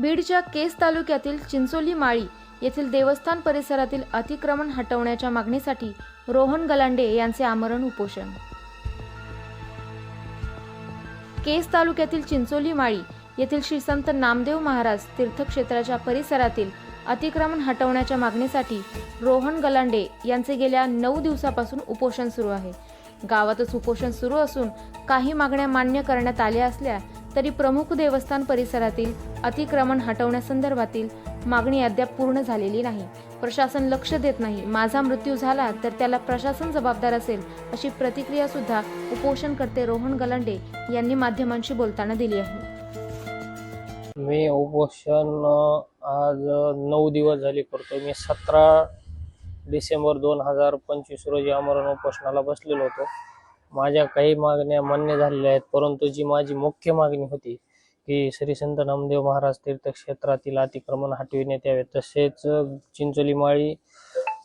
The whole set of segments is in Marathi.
बीडच्या केज तालुक्यातील चिंचोली माळी येथील देवस्थान परिसरातील अतिक्रमण हटवण्याच्या मागणीसाठी रोहन गलांडे यांचे आमरण उपोषण। केज तालुक्यातील चिंचोली माळी येथील श्री संत नामदेव महाराज तीर्थक्षेत्राच्या परिसरातील अतिक्रमण हटवण्याच्या मागणीसाठी रोहन गलांडे यांचे गेल्या 9 दिवसापासून उपोषण सुरू आहे। गावातच उपोषण सुरू असून काही मागण्या मान्य करण्यात आल्या असल्या तरी प्रमुख देवस्थान परिसरातील अतिक्रमण हटवण्यासंदर्भातील मागणी अद्याप पूर्ण झालेली नाही। प्रशासन लक्ष देत नाही। माझा मृत्यू झाला तर त्याला प्रशासन जबाबदार असेल अशी प्रतिक्रिया सुद्धा उपोषणकर्ते रोहन गलांडे यांनी माध्यमांशी बोलताना दिली आहे। मी उपोषण आज 9 दिवस झाले करतोय। मी 17 डिसेंबर 2025 रोजी आमरण उपोषणाला बसलेलो होतो। माझ्या काही मागण्या मान्य झालेल्या आहेत, परंतु जी माझी मुख्य मागणी होती की श्री संत नामदेव महाराज तीर्थक्षेत्रातील अतिक्रमण हटविण्यात यावे, तसेच चिंचोली माळी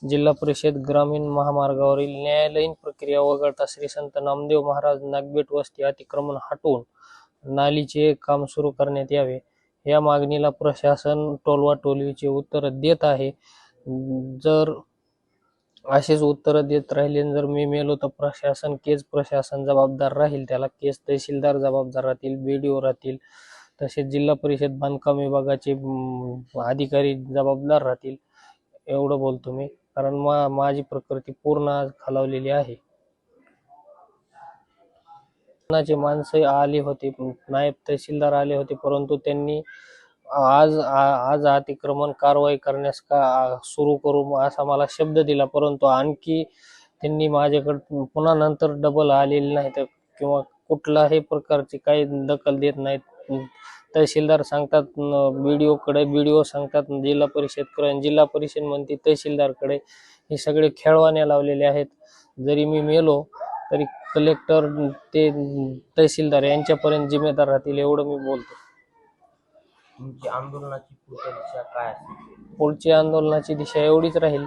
जिल्हा परिषद ग्रामीण महामार्गावरील न्यायालयीन प्रक्रिया वगळता श्री संत नामदेव महाराज नागबेट वस्ती अतिक्रमण हटवून नालीचे काम सुरू करण्यात यावे, या मागणीला प्रशासन टोलवाटोलवीचे उत्तर देत आहे। जर असेच उत्तर देत राहिले, जर मी मेलो तर प्रशासन केज प्रशासन जबाबदार राहील, त्याला केज तहसीलदार जबाबदार राहतील, BDO राहतील, तसेच जिल्हा परिषद बांधकाम विभागाचे अधिकारी जबाबदार राहतील। एवढं बोलतो मी, कारण माझी प्रकृती पूर्ण आज खालावलेली आहे। माणसं आले होते, नायब तहसीलदार आले होते, परंतु त्यांनी आज अतिक्रमण कारवाई करण्यास सुरू करू असा मला शब्द दिला, परंतु आणखी त्यांनी माझ्याकडे पुन्हा नंतर डबल आलेले नाहीत किंवा कुठल्याही प्रकारची काही दखल देत नाहीत। तहसीलदार सांगतात BDO कडे, BDO सांगतात जिल्हा परिषदकडे, जिल्हा परिषद म्हणते तहसीलदारकडे। हे सगळे खेळवाण्या लावलेले आहेत। जरी मी मेलो तरी कलेक्टर ते तहसीलदार यांच्यापर्यंत जिम्मेदार राहतील, एवढं मी बोलतो। तुमची आंदोलनाची पुढची दिशा काय असेल? पुढची आंदोलनाची दिशा एवढीच राहील,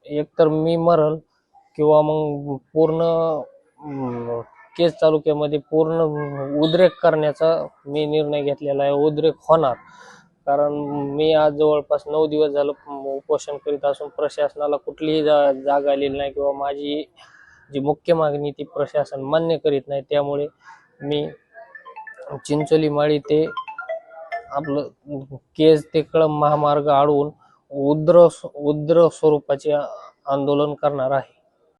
एकतर मी मरल किंवा मग पूर्ण केज तालुक्यामध्ये पूर्ण उद्रेक करण्याचा मी निर्णय घेतलेला आहे। उद्रेक होणार, कारण मी आज जवळपास 9 दिवस झालं उपोषण करीत असून प्रशासनाला कुठलीही जाग आलेली नाही किंवा माझी जी मुख्य मागणी ती प्रशासन मान्य करीत नाही। त्यामुळे मी चिंचोली माळी ते आपलं केज ते कळंब महामार्ग अडवून उग्र स्वरूपाचे आंदोलन करणार आहे।